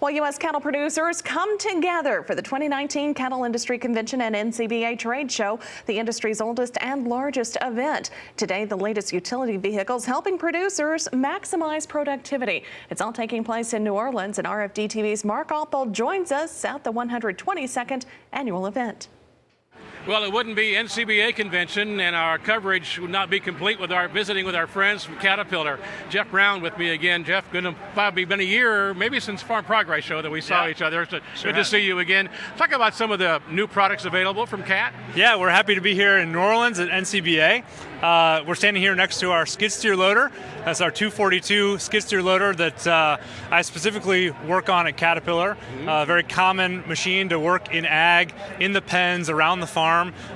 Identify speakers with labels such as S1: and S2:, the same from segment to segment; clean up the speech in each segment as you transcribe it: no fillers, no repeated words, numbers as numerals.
S1: Well, U.S. cattle producers come together for the 2019 Cattle Industry Convention and NCBA Trade Show, the industry's oldest and largest event. Today, the latest utility vehicles helping producers maximize productivity. It's all taking place in New Orleans, and RFD-TV's Mark Opel joins us at the 122nd annual event.
S2: Well, it wouldn't be NCBA convention, and our coverage would not be complete with our visiting with our friends from Caterpillar. Jeff Brown with me again. Jeff, good to probably been a year, maybe since Farm Progress Show that we saw each other. So good to see you again. Talk about some of the new products available from Cat.
S3: Yeah, we're happy to be here in New Orleans at NCBA. We're standing here next to our skid steer loader. That's our 242 skid steer loader that I specifically work on at Caterpillar. A very common machine to work in ag, in the pens, around the farm.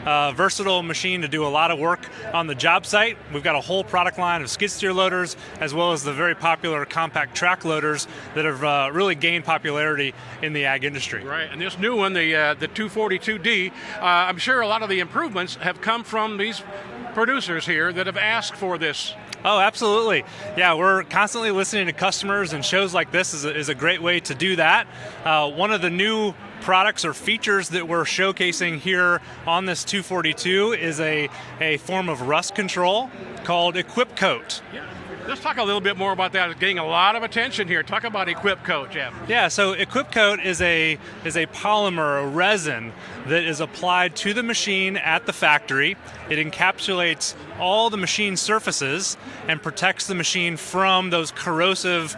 S3: Versatile machine to do a lot of work on the job site. We've got a whole product line of skid steer loaders, as well as the very popular compact track loaders that have really gained popularity in the ag industry.
S2: Right, and this new one, the 242D, I'm sure a lot of the improvements have come from these producers here that have asked for this.
S3: Oh, absolutely. Yeah, we're constantly listening to customers, and shows like this is a great way to do that. One of the new products or features that we're showcasing here on this 242 is a form of rust control called EquipCoat.
S2: Yeah. Let's talk a little bit more about that. It's getting a lot of attention here. Talk about EquipCoat, Jeff.
S3: Yeah, so EquipCoat is a polymer, a resin that is applied to the machine at the factory. It encapsulates all the machine surfaces and protects the machine from those corrosive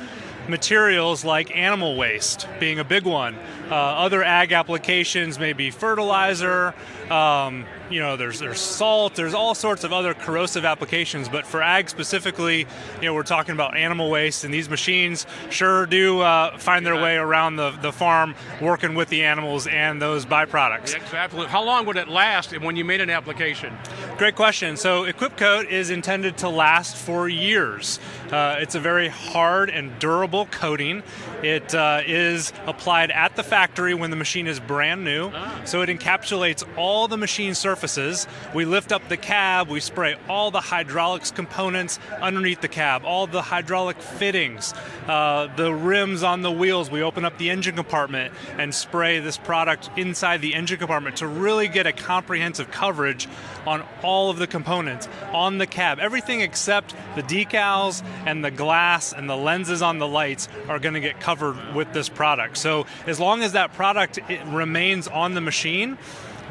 S3: materials like animal waste being a big one. Other ag applications may be fertilizer, there's salt, there's all sorts of other corrosive applications, but for ag specifically, we're talking about animal waste, and these machines sure do find their way around the farm working with the animals and those byproducts.
S2: Exactly. How long would it last when you made an application?
S3: Great question. So EquipCoat is intended to last for years. It's a very hard and durable coating. It is applied at the factory when the machine is brand new. So it encapsulates all the machine surfaces. We lift up the cab, we spray all the hydraulics components underneath the cab, all the hydraulic fittings, the rims on the wheels. We open up the engine compartment and spray this product inside the engine compartment to really get a comprehensive coverage on all of the components on the cab. Everything except the decals and the glass and the lenses on the lights are going to get covered with this product. So as long as that product remains on the machine,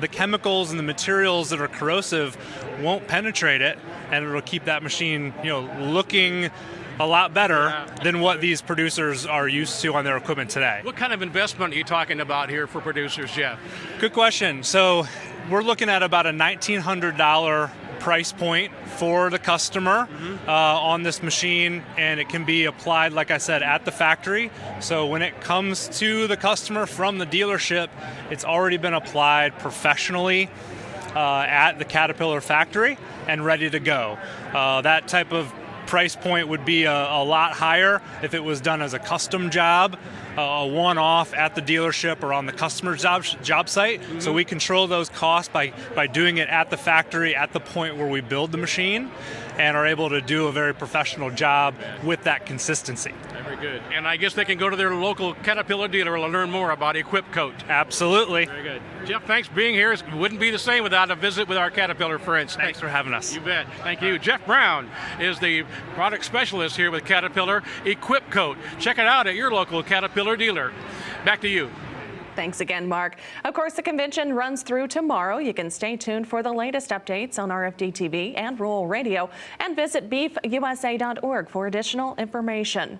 S3: the chemicals and the materials that are corrosive won't penetrate it, and it'll keep that machine, looking a lot better than what these producers are used to on their equipment today.
S2: What kind of investment are you talking about here for producers, Jeff?
S3: Good question. So we're looking at about a $1,900 price point for the customer on this machine, and it can be applied, like I said, at the factory. So when it comes to the customer from the dealership, it's already been applied professionally at the Caterpillar factory and ready to go. That type of price point would be a lot higher if it was done as a custom job, a one-off at the dealership or on the customer's job site. So we control those costs by doing it at the factory at the point where we build the machine, and are able to do a very professional job with that consistency.
S2: Very good. And I guess they can go to their local Caterpillar dealer to learn more about EquipCoat.
S3: Absolutely.
S2: Very good. Jeff, thanks for being here. It wouldn't be the same without a visit with our Caterpillar friends.
S3: Thanks for having us.
S2: You bet. Thank you. Jeff Brown is the product specialist here with Caterpillar EquipCoat. Check it out at your local Caterpillar dealer. Back to you.
S1: Thanks again, Mark. Of course, the convention runs through tomorrow. You can stay tuned for the latest updates on RFD-TV and Rural Radio, and visit beefusa.org for additional information.